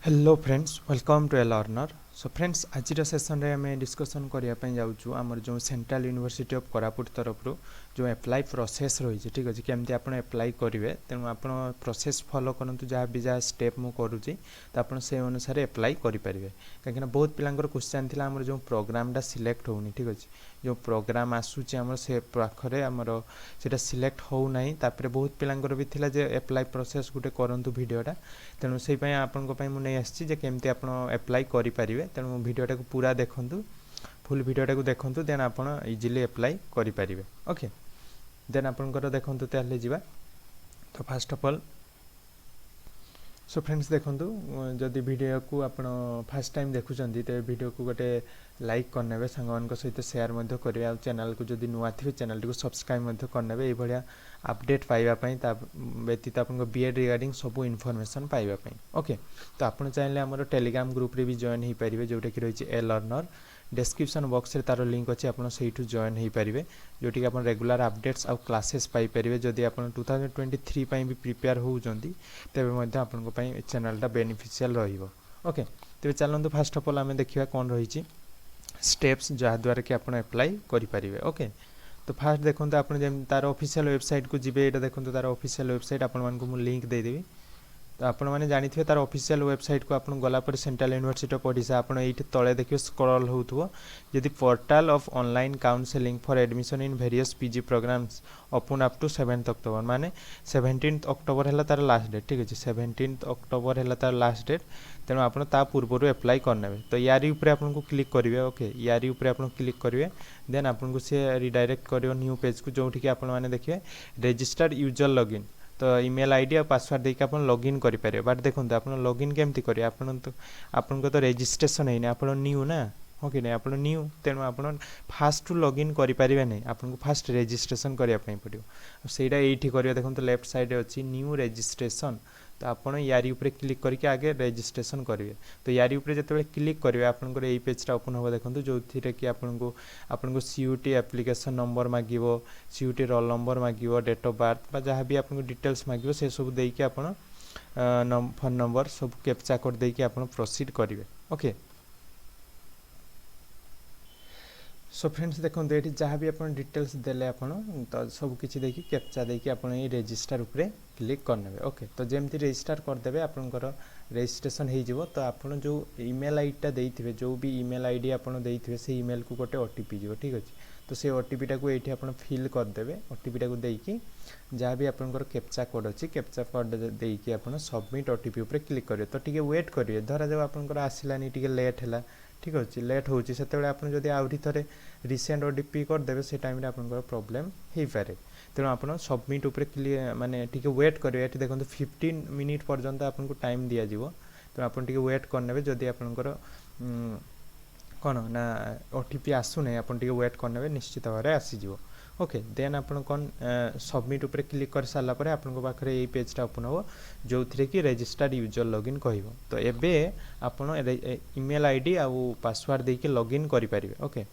Hello friends welcome to a learner. So friends आज session रे आम डिस्कसन करने जाऊँ आमर जो सेंट्रल यूनिवर्सिटी ऑफ कोरापुट तरफ जो एप्लाई प्रोसेस रही ठीक अच्छे केमती आप एप्लाई करेंगे तेणु आप प्रोसेस फॉलो करूँ जहाँ भी जहाँ स्टेप मु करुँची तो आप से अनुसार एप्लाई करेंगे कहीं बहुत पिलांकर क्वेश्चन थी आमर जो प्रोग्रामटा सिलेक्ट होनी ठीक अच्छे जो प्रोग्राम आसूची आमर से पाखरे आमर से सिलेक्ट होना तापर बहुत पिलांकर भी थिला जे एप्लाई प्रोसेस गोटे करूँ भिडटा तेणु से आपंपाई मुझे आसी केमती आप एप्लाई करेंगे तेणु भिडटा को पूरा देखूँ फुल भिडटा को देखूँ देन आप इजिली एप्लाई करेंगे। ओके देन आपंकर देखूँ ताल जा तो fast of all so friends देखूँ जदि वीडियो को आप फास्ट टाइम देखुं तो वीडियो को गोटे लाइक करने सांग सहित शेयर करेंगे आ चैनल को जदि नुआ थे चैनल टी सब्सक्राइब करने ये अपडेट पाइबापी व्यतीत आप बीएड रिगार्डिंग सब इनफॉरमेशन पाइबापी। ओके तो आप चाहिए आम टेलीग्राम ग्रुप रे भी जॉइन हो पारे जोटा कि रही ए लर्नर डिस्क्रिप्शन बॉक्स रे तार लिंक अच्छे आप जॉइन हो पारे जोटि कि आप रेगुलर अपडेट्स आउ क्लासेस पाइपर जदि आप 2023 भी प्रिपेयर होती तेज आपंपाई चैनलटा बेनिफिशियल रही। ओके तेज चलते फास्ट ऑफ ऑल आम देखा कौन रही स्टेप्स जहाँद्वारा कि आप एप्लाई करेंगे। ओके तो फास्ट देखो आप तार ऑफिशियल वेबसाइट को जी ये देखो तार ऑफिशियल वेबसाइट आपको लिंक देदेवी तो आपण मैंने जानी थे तार ऑफिशियल वेबसाइट को आप गलापर सेंट्रल यूनिवर्सिटी ऑफ ओडिशा आप तले देखिए स्क्रॉल होथुव जदि portal of online counselling for admission in various PG programmes open up to 7 October माने 17 अक्टोबर है तार लास्ट डेट ठीक अच्छे 17 अक्टोबर है तार लास्ट डेट तेणु आप पूर्व एप्लाई करने तो यारी ऊपर आपको क्लिक करेंगे। ओके यारी ऊपर आप क्लिक करेंगे देन आपको सी रिडायरेक्ट कर न्यू पेज को जो आपने देखिए रजिस्टर्ड यूजर लॉगिन तो ईमेल आईडी और पासवर्ड देके आप लॉगिन करेंगे बट देखो आप लॉगिन केमती करेंगे आपन तो रजिस्ट्रेशन है आप न्यू ना ओके नहीं आप न्यू तेणु आप फास्ट टू लॉगिन करेंगे नहीं आपको फास्ट रजिस्ट्रेशन करने पड़ो सेटा ये करेंगे देखो लेफ्ट साइड अच्छी न्यू रजिस्ट्रेशन तो आप यारी ऊपर क्लिक करके आगे रजिस्ट्रेशन करेंगे तो यारी ऊपर जो क्लिक करेंगे आपंकर ये पेजटा ओपन हो देखो जो थी कि आपको CUT एप्लिकेशन नंबर मागिबो CUT रोल नंबर मागिबो डेट ऑफ बर्थ जहाँ भी आपको डिटेल्स मागिबो से सब देके आप फोन नंबर सब कैप्चा कोड देके आप प्रोसीड करेंगे। ओके सो फ्रेंड्स देखो ये जहाँ भी आप डिटेल्स देले तो सब किसी देखिए कैप्चा देकी आप रजिस्टर उपरे क्लिक करने। ओके तो जमती रजिस्टर करदे आपंकर रजिस्ट्रेशन हो तो आप जो ईमेल आईडीटा देते जो भी ईमेल आईडी आप देते से ईमेल को गोटे ओटीपी जीव ठीक अच्छे तो से ओटीपीटा को ये आप फिल करदे ओटीपीटा को देकी जहाँ भी आपंकर कैप्चा कोड अच्छी कैप्चा कोड देकी आप सबमिट ओटीपी उपर क्लिक करेंगे तो टी वेट करेंगे धरा जाओ आपंकर आसलानी टी लेट है ठीक अच्छे लेट होती से आहरी थे रिसेंट ओटीपी करदे से टाइम आपंकर प्रोब्लेम हो पारे तेणु आप सबमिट उपर क्लियर माने टी वेट करेंगे ये देखो 15 मिनिट पर्यंत आपको टाइम दि जाव तेणु आप वेट करने जदि आपंकर कौन ना ओटीपी आसूना आप वेट करने निश्चित भाव में आसीज। ओके देन आप कौन सबमिट उपर क्लिक कर सारापर आपको पाखे ये पेजटा ओपन हो जो थी कि रजिस्टर्ड यूजर लॉगिन कह तो एबे आप ईमेल आईडी आउ पासवर्ड देके लॉगिन करेंगे। ओके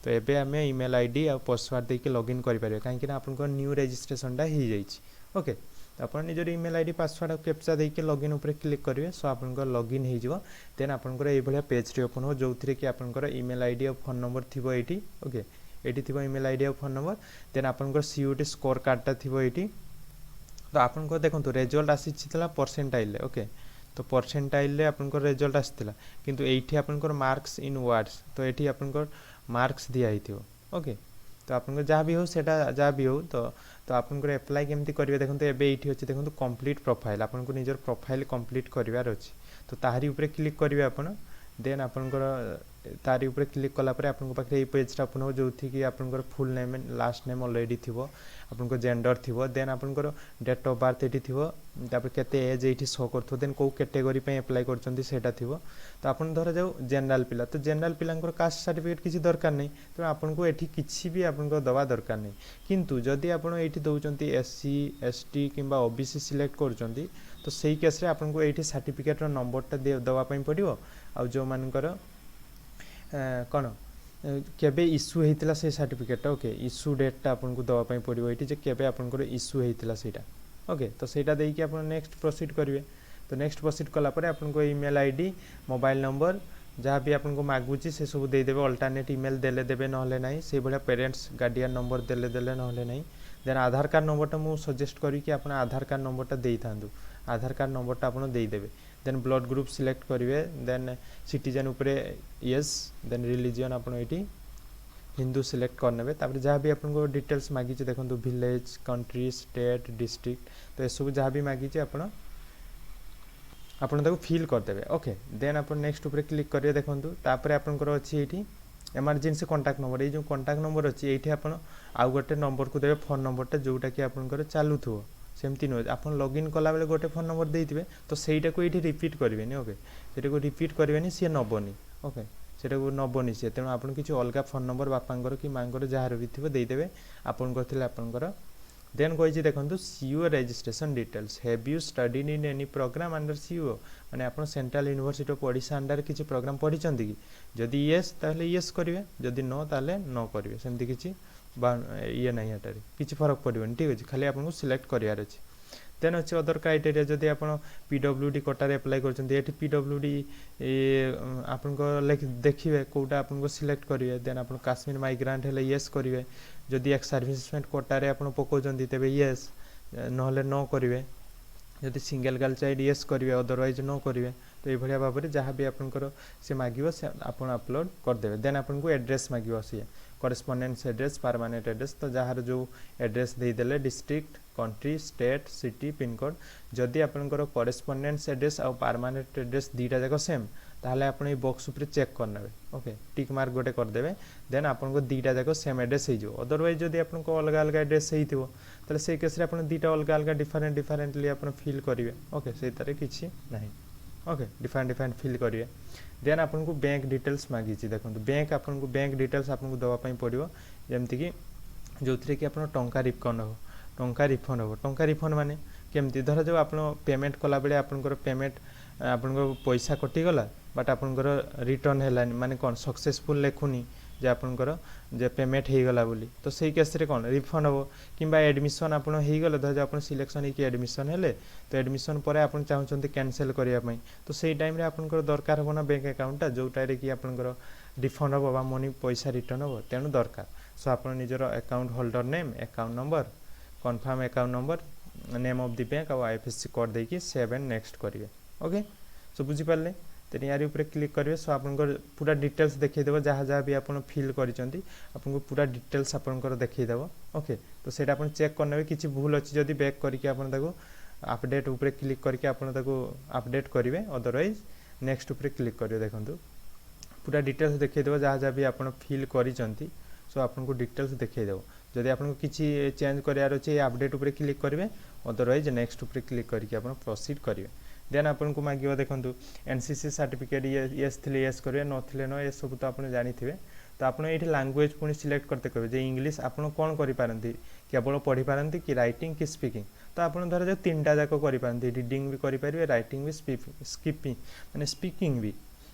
तो एबे आम ईमेल आईडी आ पासवर्ड देके लॉगिन करेंगे कहीं आपको न्यू रजिस्ट्रेशनटा हो जाए। ओके तो आप निजर ईमेल आईडी पासवर्ड और कैप्चा देके लॉगिन उपर क्लिक करेंगे सो आप लॉगिन हो देन आपंकर ये पेजटी ओपन हो जो थी कि आपंकर ईमेल आईडी और फोन नंबर थी ये। ओके ये थी ईमेल आईडी और फोन नंबर देन आपंकर CUT स्कोर कार्डटा थी ये तो आपको देखो रिजल्ट आसी परसेंटाइल। ओके तो परसेंटाइल आपंकर रिजल्ट आसाला किंतु एठी आपंकर मार्क्स इन वर्ड्स तो ये आपंकर मार्क्स दिखाई। ओके तो आपको जहाँ भी हो सेटा जहाँ भी हो तो आपंकर एप्लाई केमती करेंगे देखो ये अच्छे देखो कंप्लीट प्रोफाइल आपको निजर प्रोफाइल कंप्लीट करार अच्छे तो तारी ऊपर क्लिक करेंगे आप देन आपंकर तारी ऊपर क्लिक कलापर आपको पाखे ये पेजटा ओपन हो जो थी कि आपंकर full name last name already थी आपंकर जेंडर थी देन आपंकर डेट ऑफ बर्थ ये थी केते एज ये शो कर देन कौ कैटेगरी एप्लाई करटा थी तो आप धरा जाओ जनरल पिला तो जनरल पिलांकर कास्ट सर्टिफिकेट किसी दरकार नहीं तो आपको ये किसी भी आपको दवा दरकार नहीं किंतु जदि आप ये दौरान SC ST कि OBC सिलेक्ट कर तो सही केस आपको ये सर्टिफिकेट नंबरटा देवाई पड़ो आ जो मानकर कौन केबे इश्यू होता से सर्टिफिकेट। ओके इश्यू डेटा आपको दवाई पड़ो ये केबे आपंकर इश्यू होता सेटा। ओके तो सेटा देकी आप नेक्स्ट प्रोसीड करेंगे तो नेक्स्ट प्रोसीड कलापर आपको ईमेल आईडी मोबाइल नंबर जहाँ भी आपको मागुची से सब देदेवे अल्टरनेट ईमेल देले देबे नहले नहीं से भाया पेरेंट्स गार्डियन नंबर देले देले नहले नहीं देन आधार कार्ड नंबरटा मुझे सजेस्ट करी कि आप आधार कार्ड नंबरटा दे था आधार कार्ड नंबरटा आप देदेवे देन ब्लड ग्रुप सिलेक्ट करेंगे देन सिटीजन उपरे यस देन रिलीजन आप हिंदू सिलेक्ट करने तापर जहाँ भी आपको डिटेल्स मागी देखो विलेज कंट्री स्टेट डिस्ट्रिक्ट तो ये सब जहाँ भी मागी आपन फिल करदे ओके देन आप नेक्स्ट ऊपर क्लिक करेंगे देखो तापर आपंकर अच्छी ये एमरजेंसी कंटाक्ट नंबर ये जो कंटाक्ट नंबर अच्छी ये आप आउ गोटे नंबर को देवे फोन नंबरटा जोटा कि आपंकर चलू थो सेमती नुहे आप लॉगिन कला बेले गोटे फोन नंबर देते तो सहीटा को ये रिपीट करेंगे ओके से रिपीट करेंगे सी नबनी ओके से नबनी सी तेणु आप किसी अलग फोन नंबर बापांर कि माँ जार भी थी देदेवे आपंकर देन कही देखो CUO registration details have you studied in any programme under CUO माने आप central university of Odisha under किसी प्रोग्राम पढ़ी कि जदि येस ताहले येस करेंगे जदि नो ताहले नो करेंगे सेमती किसी ये नहीं हटारे किसी फरक पड़े ठीक अच्छे खाली आपको सिलेक्ट करार अच्छे देन अच्छे अदर क्राइटेरिया जदि आप PWD कोटार एप्लाई कर PWD आप देखिए कौटा आपको सिलेक्ट करेंगे देन आप काश्मीर माइग्रांट हेल्ले येस करेंगे जदि एक्स सर्विसमेंट कोटार आप पकाउं तेज येस ना नो करेंगे जदि सिंगल गर्ल चाइल्ड येस करेंगे अदरवाइज नो करेंगे तो ये भाव में जहाँ भी आपंकर से मांग से आप अपलोड करदे देन आपको एड्रेस मांग सी करेस्पोंडेंस एड्रेस परमानेंट एड्रेस तो जार जो एड्रेस देदेले district country state city pin code जदि आपंकर करेस्पोंडेंस एड्रेस और परमानेंट एड्रेस दीटा जाक सेम ताहले आपन बॉक्स उपर चेक करने ओके टिक मार्क गोटे करदे देन आपको दीटा जाक सेम एड्रेस हो अदरवाइज जदि आपको अलग अलग एड्रेस हो से केस आप दीटा अलग अलग डिफरेंटली आप फिल करेंगे ओके से किसी ना ओके डिफरेंट फिल करेंगे देन आपको बैंक डिटेल्स मांगी देखो बैंक आपको बैंक डिटेल्स आपको दवापाई पड़ो जमीक जो थी कि आप टंका रिफंड हो टंका रिफंड माने केमती धर जो आप पेमेंट कला बेले आपंकर पेमेंट आपंकर पैसा कटिगला बट आपंकर रिटर्न है माने कौन सक्सेसफुल लिखुनी जे आपंकर जे पेमेंट हो गला बोली तो सही केस रे कौन रिफंड हो किंबा एडमिशन आप गले धर आप सिलेक्शन होगी एडमिशन हेले तो एडमिशन पर आप चाहते कैंसिल करने तो सही टाइम आपंकर दरकार हो ना बैंक अकाउंटा जोटारे कि आपंकर रिफंड हो बा मनी पैसा रिटर्न हो तेणु दरकार सो आप निजर account holder name account number confirm account number name of the bank और IFSC कोड देकी सेव एंड नेक्स्ट करेंगे ओके सो बुझीपारे तो यार ऊपर क्लिक करेंगे सो आप पूरा डिटेल्स देखईदेव जहाँ जहाँ भी आप फिल करको पूरा डिटेल्स आपंकर देखईदेव ओके तो सही आप चेक करने किसी भूल अच्छी जदि बैक करके अपडेट ऊपर क्लिक करके अपडेट करेंगे अदरवाइज नेक्स्ट ऊपर क्लिक करेंगे देखो पूरा डिटेल्स देखईदेव जहाँ जहाँ भी आप फिल कर सो आपको डिटेल्स देखईदेव जदि आपको किसी चेंज करार अच्छे अपडेट ऊपर क्लिक करेंगे अदरवाइज नेक्स्ट ऊपर क्लिक करके आप प्रोसीड करेंगे देन आपको मांग देखो NCC सर्टिफिकेट येस थे येस करेंगे नथिले नो ये सब तो आप जानी थे तो आप ये लैंग्वेज पुणी सिलेक्ट करते कहे इंग्लीश आप कौन करें केवल पढ़ी पारती कि रईटिंग कि स्पीकिंग तो आप धर जो तीनटा जाक करें रीडिंग भी करेंगे रईटिंग भी स्किपिंग माने स्पीकिंग भी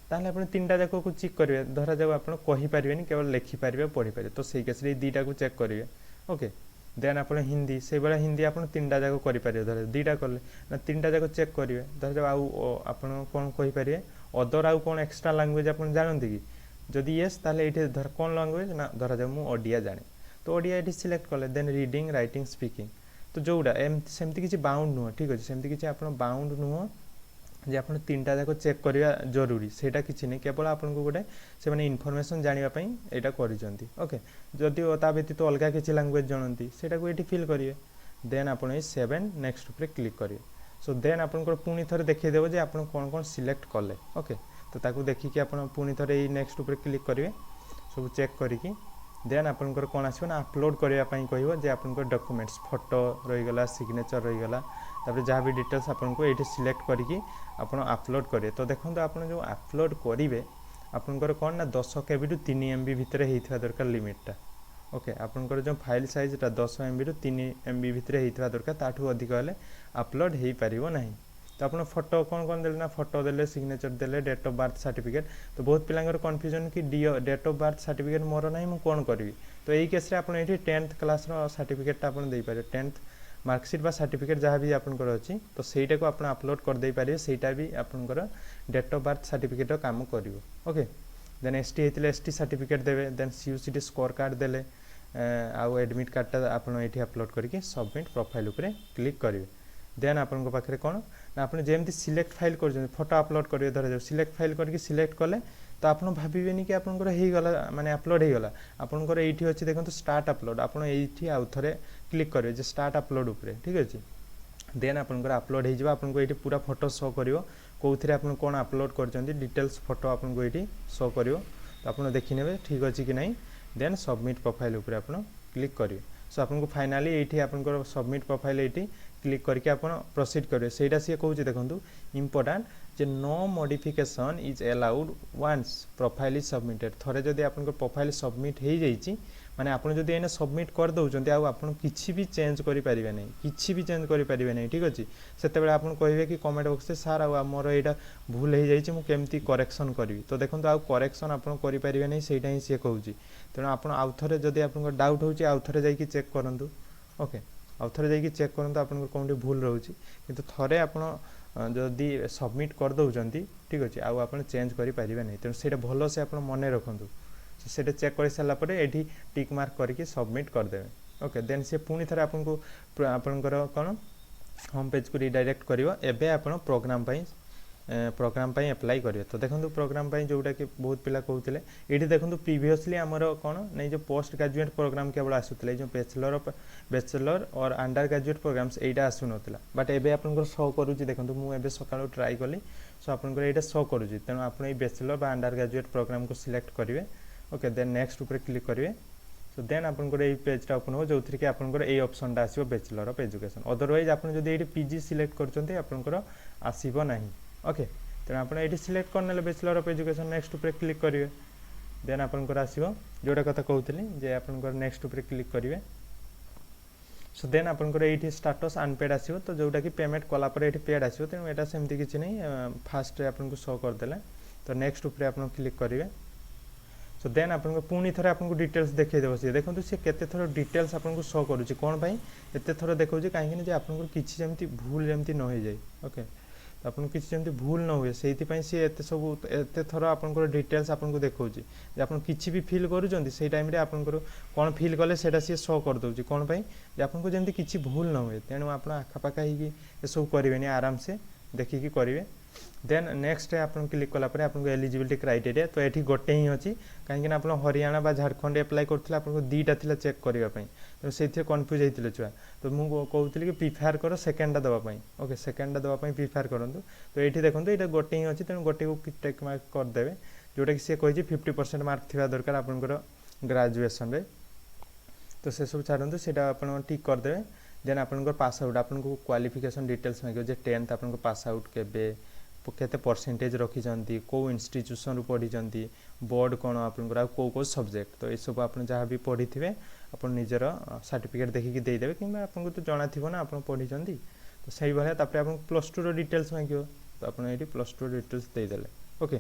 ताहले आप तीनटा जाक को चेक करेंगे धरा जाओ आप कहींपारे केवल लेखिपारे पढ़ी पारे तो सही केस दीटा को चेक करेंगे ओके देन आप हिंदी से भाया हिंदी आप तीनटा जाक करेंगे धर दीटा कले ना तीनटा जाक चेक करेंगे धर जाओ आप कौन कहींपारे अदर आउ कौन एक्सट्रा लैंग्वेज आप जानते कि जदि येस ताहले ये धर कौन लैंग्वेज ना धरा जाओ मुझे ओडिया जाने तो ओडिया ये सिलेक्ट कले देन रीडिंग रईटिंग स्पीकिंग तो जोड़ा सेमती किसी बाउंड नुह ठीक अच्छे सेमती किसी आप बाउंड नुह जे आप तीनटा जाक चेक करवा जरूरी सेटा किसी नहीं केवल आपको गोटे से इनफर्मेशन जानापी यहाँ कर ओके जदि ता व्यतीत अलग किसी लैंग्वेज जानती से ये फिल करेंगे देन आप सेव एंड नेक्स्ट ऊपर क्लिक करेंगे सो देन आपंकर पुणी थे देखईदेव जे आप कौन कौन सिलेक्ट कले ओके तो ताकू देखिकी आप पुणी थे नेक्स्ट ऊपर क्लिक करेंगे सब चेक करके देन आपंकर कौन आसो ना अपलोड करने कह जे आपंकर डॉक्यूमेंट्स फोटो रहीगला सिग्नेचर रहीगला तापर जहाँ भी डिटेल्स आपको ये सिलेक्ट करके आप अपलोड करेंगे तो देखो आप जो अपलोड करेंगे आपंकर कौन ना 10 KB टू 3 MB भितर होता दरकार लिमिटटा ओके आपंकर जो फाइल साइजटा 10 MB टू 3 MB भितर होता दरकार ताठू अधिक हेल्ले अपलोड हो पार ना तो आप फोटो कौन कौन देले ना फोटो देले सिग्नेचर देले डेट ऑफ बर्थ सर्टिफिकेट तो बहुत पिलांगर कन्फ्यूजन कि डेट ऑफ बर्थ सर्टिफिकेट मोर ना मुझे कौन करी तो यही केस आप 10th क्लास सर्टिफिकेट आप दे पारे 10th मार्कशीट बा सर्टिफिकेट जहाँ भी आपंकर अच्छी तो सहीटा को आप अपलोड करदे पारे सहीटा भी आपंकर डेट ऑफ बर्थ सर्टिफिकेट काम कर ओके देन एस टी होते एस टी सर्टिफिकेट देवे देन CUCT स्कोर कार्ड देले आउ एडमिट कार्डटा आप अपलोड करके सबमिट प्रोफाइल उपरे क्लिक करेंगे देन आपन पाखे कौन ना आप जमी सिलेक्ट फाइल कर फोटो अपलोड करेंगे धर सिलेक्ट फाइल करके सिलेक्ट कले तो आप भावेनि कि आपंकर होगला माने अपलोड होगला आपंकर ये अच्छी देखो स्टार्ट अपलोड आप आउ थे क्लिक करेंगे स्टार्ट अपलोड उपरे ठीक अच्छे देन आपंकर अपलोड हो आपको ये पूरा फोटो शो कर कौन आप कौन अपलोड कर डिटेल्स फोटो आपको ये शो कर तो आप देखने ठीक अच्छे कि नहीं देन सबमिट प्रोफाइल उपरे आप क्लिक करेंगे सो आपको फाइनाली ये आपंकर सबमिट प्रोफाइल ये क्लिक करके आप प्रोसीड करेंगे सहीटा सी कौन देखो इम्पोर्टाट जे no modification is allowed once profile is submitted थरे जदि आपन प्रोफाइल सबमिट हो जाइए माने आपन जदि एने सबमिट कर दउचंती आ आपन किछि भी चेंज करि परिबे नै किछि भी चेंज करि परिबे नै ठीक अछि सेते बेले आपन कहिबे कि कमेंट बॉक्स से सर आ मोर एटा भूल हो जाइए मु केमती करेक्शन करबी तो देखंतु आ करेक्शन आपन करि परिबे नै सेटा ही से कहउची तेणु आपन आउ थरे जदि आपन डाउट होउची आउ थरे जाई कि चेक करंतु ओके आउ थरे जाई कि चेक करंतु आपन कोनटी भूल रहउची किंतु थरे आपन जदि सबमिट कर दउचंती ठीक अछि आउ आपन चेंज करि परिबे नै तेणु सेटा भलो से आपन मने रखंतु से चेक कर सारा ये टिक मार्क करके सबमिट करदे ओके देन से पुणी थे आपको आपंकर कौन होम पेज को रिडायरेक्ट कर एबे आपन प्रोग्राम एप्लाई करेंगे तो देखो प्रोग्राम जोटा कि बहुत पिला कहते ये देखो प्रीवियसली आमर कौन नहीं जो पोस्ट ग्रेजुएट प्रोग्राम केवल आसूला जो बैचलर और अंडर ग्रेजुएट प्रोग्राम्स यहाँ आसूना बट एबे आपन शो करुँच देखो मुझे सका ट्राई कली सो आपंकर यहाँ शो करुँच तेणु आप बैचलर बा अंडर ग्रेजुएट प्रोग्राम को सिलेक्ट करेंगे ओके देन नेक्स्ट ऊपर क्लिक करेंगे सो देन आपंकर ये पेजटा ओपन हो जो थी कि आपंकर ये ऑप्शन आसो बैचलर ऑफ एजुकेशन अदरवाइज आप ये पीजी सिलेक्ट करते आपंकर आसब ना ओके तेणु आप ये सिलेक्ट करने बैचलर ऑफ एजुकेशन नेक्स्ट ऊपर क्लिक करेंगे देन आपंकर आसो जोटा कथा कहते जे आपंकर नेक्स्ट ऊपर क्लिक करेंगे सो देन आपंकर ये स्टाटस अनपेड आसो तो जोटा कि पेमेंट कलापर ये पेड आसो तेणु यहाँ सेमती किसी नहीं फास्ट आपको शो करदे तो नेक्स्ट ऊपर आप क्लिक करेंगे सो देन आपको पुणी थे आपको डिटेल्स देखो सी देखो सी केते थर डिटेल्स आपको शो करुँच कौन पाई एते थर देखो कहीं आपको किसी जमी भूल जमी न हो जाए ओके तो आपको किसी जमी भूल न हुए से सी एत सब एत थर आपंकर डिटेल्स आपको देखो आप किसी भी फिल करुँच से टाइम आपंकर कौन फिल कले सी शो करदे कौन पाई आपको जमी किसी भूल न हुए तेणु आप आखापाखा हो सब करेंगे आराम से देखिकी करेंगे देन नेक्स्ट आप क्लिक कलापर आपको एलिजिबिलिटी क्राइटेरिया तो ये गोटे ही अच्छी कहीं आप हरियाणा बा झारखंड एप्लाई करते आपको दुईटा थी चेक करने तो से कन्फ्यूज होते छुआ तो मुझे कहती कि प्रिफेयर कर सेकेंडा देवाई ओके सेकेंडा देवाई प्रिफेयर करूँ तो ये देखो ये गोटे ही अच्छी तेणु गोटे को टेक मार्क करदे जोटा कि सी कही 50% मार्क थी दरकार आपंकर ग्राजुएसन तो से सब छाड़ू से आप टिक करदे देन आपंकर पास आउट आपको क्वालिफिकेशन डिटेल्स मांगे जे 10th आपको पास आउट केबे केते परसेंटेज रखी कौ इंस्टीट्यूशन पढ़ी बोर्ड कौन आपंकर कौ सब्जेक्ट तो ये सब आप जहाँ भी पढ़ी थे आप निजर सर्टिफिकेट देखिकी देदेवे कि आपको तो जना थी ना आप पढ़ी तो सही भाया आप +2 डिटेल्स मांगे तो आप +2 डिटेल्स देदेले ओके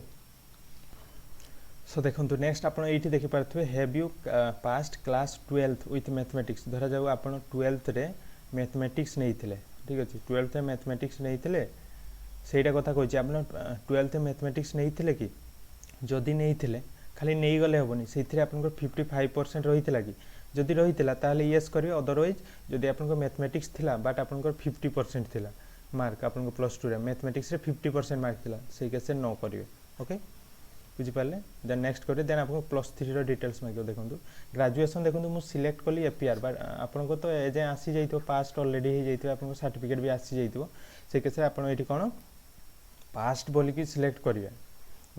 सो देखो नेक्स्ट आप ये देखिपे have you passed class 12th with mathematics धरा जाऊ आप 12th रे मैथमेटिक्स नहीं थे ठीक अच्छे 12th मैथमेटिक्स नहीं थे सहीटा कथा कही आप 12th मैथमेटिक्स नहीं थे कि जदि नहीं थे खाली नहीं गले हेनी से आप 55% रही है कि जदि रही है येस करेंगे अदरवाइज जदि आप मैथमेटिक्स थिला बट आप 50% थिला मार्क आप +2 मैथमेटिक्स 50% मार्क थिला से केस न करेंगे ओके बुझिपारे देन नेक्स्ट करें देन आपको +3 डिटेल्स मांगे देखो ग्रेजुएशन देखो मुझे सिलेक्ट कली एपीआर बट आपको तो एजे आसी जाइए पास्ट अलरेडी हो जाइए आपको सर्टिफिकेट भी आसी जाइए से केस आप कौन पास्ट बोलिकी सिलेक्ट करेंगे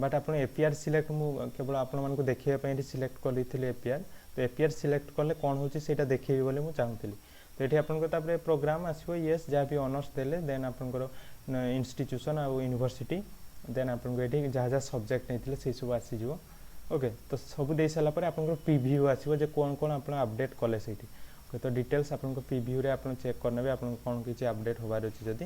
बट आप एपीआर सिलेक्ट मुझे केवल आपको देखापी सिलेक्ट करी एपीआर तो एपीआर सिलेक्ट कले कौन हो देखेबी बोली मुझे चाहूँगी तो ये आपको प्रोग्राम आसो येस जहाँ भी ऑनर्स देले देन आपंकर इंस्टीट्यूशन आ यूनिवर्सिटी देन आपको ये जहाँ जहाँ सब्जेक्ट नहीं से सब आसीज ओके तो सब दे सारापर आप प्रीव्यू आसो कौन कौन आप अपडेट कले से ओके तो डिटेल्स आप प्रीव्यू रे आप चेक करने आपको कौन किसी अपडेट होबार अच्छे जदि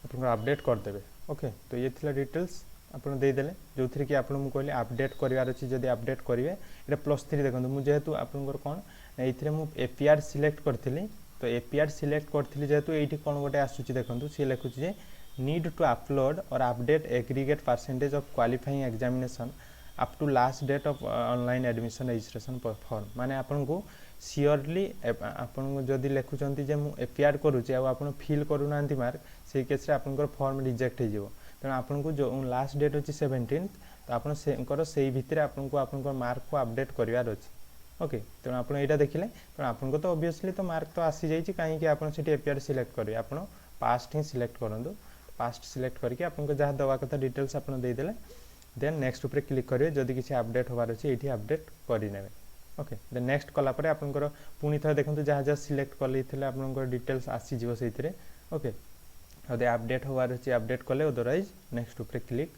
आप अपडेट करदे ओके तो ये थी डिटेल्स आप देदेले जो थी कि आपको मुझे कहली अपडेट करार अच्छी जब अपडेट करेंगे ये +3 देखो मुझे जेहेतु आपंकर कौन ये मुझे एपीआर सिलेक्ट करी तो एपीआर सिलेक्ट करथिली जेतु एठी कोन गोटे आसुची देखंतु सी लिखुची जे need to upload or update aggregate percentage of qualifying examination up to last date of online admission registration form माने आपन को सियोरली आपन को जदी लेखुचंती जे मु एपीआर करूची आ आपन फिल करू नांती मार्क से केस रे आपन को फॉर्म रिजेक्ट हे जिवो त आपन को जो लास्ट डेट होची 17 तो आपन सेकर सेई भितरे आपन को मार्क को अपडेट करिवार अछि ओके तो आपन एटा देखिले तो आपन को तो ऑब्वियसली तो मार्क तो आसी जाई छि काहे कि आपन सिटी एपीआर सिलेक्ट करिवे आपन पास्ट ही सिलेक्ट करंदो पास्ट सिलेक्ट करके आपन को जहा दवा कथा डिटेल्स आपन दे देले देन नेक्स्ट ऊपर क्लिक करिवे जदी किछि अपडेट होबार अछि एठी अपडेट करि नेबे ओके देन नेक्स्ट कला परे आपन को पुनी थरे देखंतु जहा जहा सिलेक्ट करले थिले आपन को डिटेल्स आसी जिवो सेइथिरे ओके अदे अपडेट होबार अछि अपडेट करले अदरवाइज नेक्स्ट ऊपर क्लिक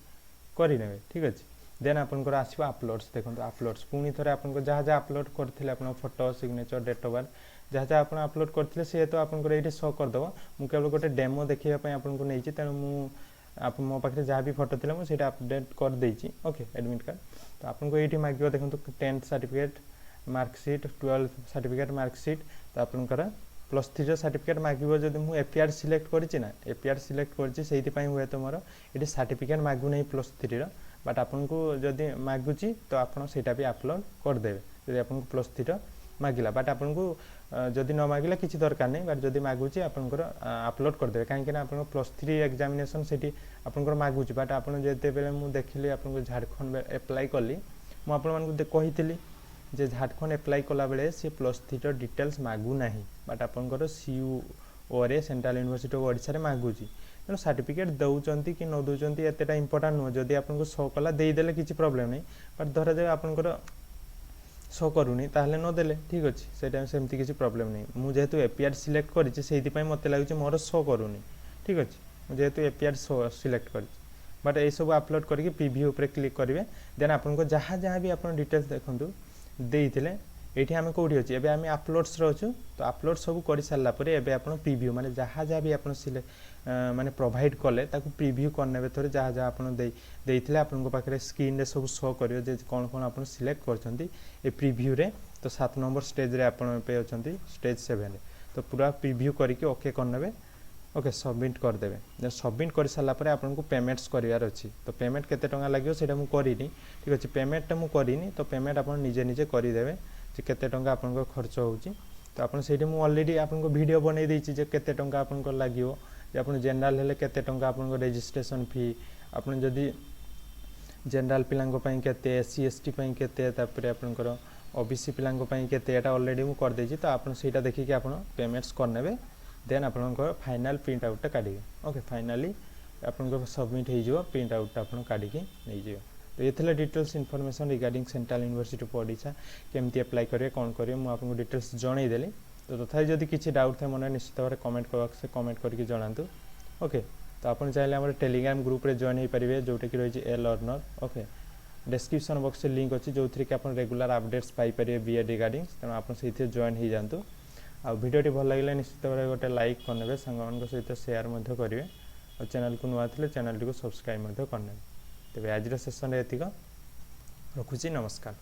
करि नेबे ठीक अछि देन आपन को आसीबो अपलोड्स देखंतु अपलोड्स पुनी थरे आपन को जहा जहा अपलोड करथिले आपन photo signature date of birth जहा जहा आपन अपलोड करथिले से तो आपन को एठी शो कर दबो मु केवल गोटे डेमो देखिया पय आपन को नै छि तने मु आप मो पाखे जहाँ भी फोटो थिला मु सेटा अपडेट कर देई छि ओके एडमिट कार्ड तो आपन को एठी मागियो देखंतु 10th certificate marksheet 12th certificate marksheet तो आपन कर +3 सर्टिफिकेट मागिबो जदि मु एपीआर सिलेक्ट करि छि ना एपीआर सिलेक्ट करि छि सेति पय हुए तो मोर एठी सर्टिफिकेट मागु नै +3 रो बट आपन को जदि मागु छि तो आपन सेटा भी अपलोड कर देबे जदि आपन को +3 मागिला बट आपन को जदि न मागिला किछि दरकार नै बट जदि मागु छि आपन को अपलोड कर देबे काहे कि ना आपन को +3 एग्जामिनेशन सेठी आपन को मागु छि बट आपन जेते बेले मु देखिली आपन को झारखंड अप्लाई करली मु आपन मान को कहितली जे झारखंड अप्लाई कला बेले से +3 डिटेल्स मागु नाही बट आपन को सीयूओ रे सेंट्रल यूनिवर्सिटी ऑफ ओडिशा रे मागु छि तेणु सर्टिफिकेट दौचंती कि न दौचंती एतेटा इंपोर्टेंट नुह जदि आपन को शो कला देई देले किछि प्रॉब्लम नै बट धरा जे आपन को शो करूनी ताहले न देले ठीक अछि सेटा सेमती किछि प्रॉब्लम नै मु जेहेतु एपीआर सिलेक्ट करि छि सेति पय मते लागु छि मोर शो करूनी ठीक अछि मु जेहेतु एपीआर सिलेक्ट करि बट ए सब अपलोड करके प्रीव्यू ऊपर क्लिक करिवे देन आपन को जहां जहां भी आपन डिटेल्स देखंतु देइथिले एठी हमें कोठी अछि एबे हमें अपलोड्स रहछु तो अपलोड सब करि सारला परे एबे आपन प्रीव्यू माने जहां जहां भी आपन सिले माने प्रोवाइड करले ताकू प्रीव्यू करनेबे थोरे जहां जहां आपन देइथिले आपन को पाखरे स्क्रीन रे सब शो करियो जे कोन कोन आपन सिलेक्ट करछंती ए प्रीव्यू रे तो 7 नंबर स्टेज रे आपन पे अछंती स्टेज 7 रे तो पूरा प्रीव्यू करके ओके करनेबे ओके सबमिट कर देबे जब सबमिट कर साला परे आपन को पेमेंट्स करिवार अछि तो पेमेंट केते टंगा लागियो सेटा मु करिनी ठीक अछि पेमेंट मु करिनी तो पेमेंट आपन निजे निजे करि देबे जे केते टंगा आपन को खर्च होउची तो आपन सेठी मु ऑलरेडी आपन को वीडियो बनै दै छी जे केते टंका आपन को लागियो जे आपन जनरल हेले केते टंका आपन को रजिस्ट्रेशन फी आपन जदी जनरल पिलांग पई केते एससी एसटी पई केते तापरे आपन को ओबीसी पिलांग पई केते एटा ऑलरेडी मु कर दै छी तो आपन सेटा देखि के आपन पेमेंट्स करनेबे देन आपन को फाइनल प्रिंट आउट काढिबे ओके फाइनली आपन को सबमिट हे जिवो प्रिंट आउट आपन काढि के नै जिवो तो ये details information regarding central university of Odisha केमती अप्लाई करिवे कोन करिवे मु आपन को डिटेल्स जणै देली तो तथा जदि किछि डाउट थे मन निश्चित भाव कमेंट बॉक्स से कमेंट करके जणांतु ओके तो आपन चाहिले हमर टेलीग्राम ग्रुप रे जॉइन हे परिवे जोटे कि रहि ए लर्नर ओके डिस्क्रिप्शन बॉक्स से लिंक अछि जोथि कि आपन रेगुलर अपडेट्स पाई परिवे बीए रिगार्डिंग त आपन सेथे जॉइन हे जानतु आ वीडियो भल लगे निश्चित भाव गोटे लाइक करने सांग सहित शेयर करेंगे और चैनल को नुआ थे चैनल को सब्सक्राइब करने तेज आज सेसन एतिक रखुची नमस्कार।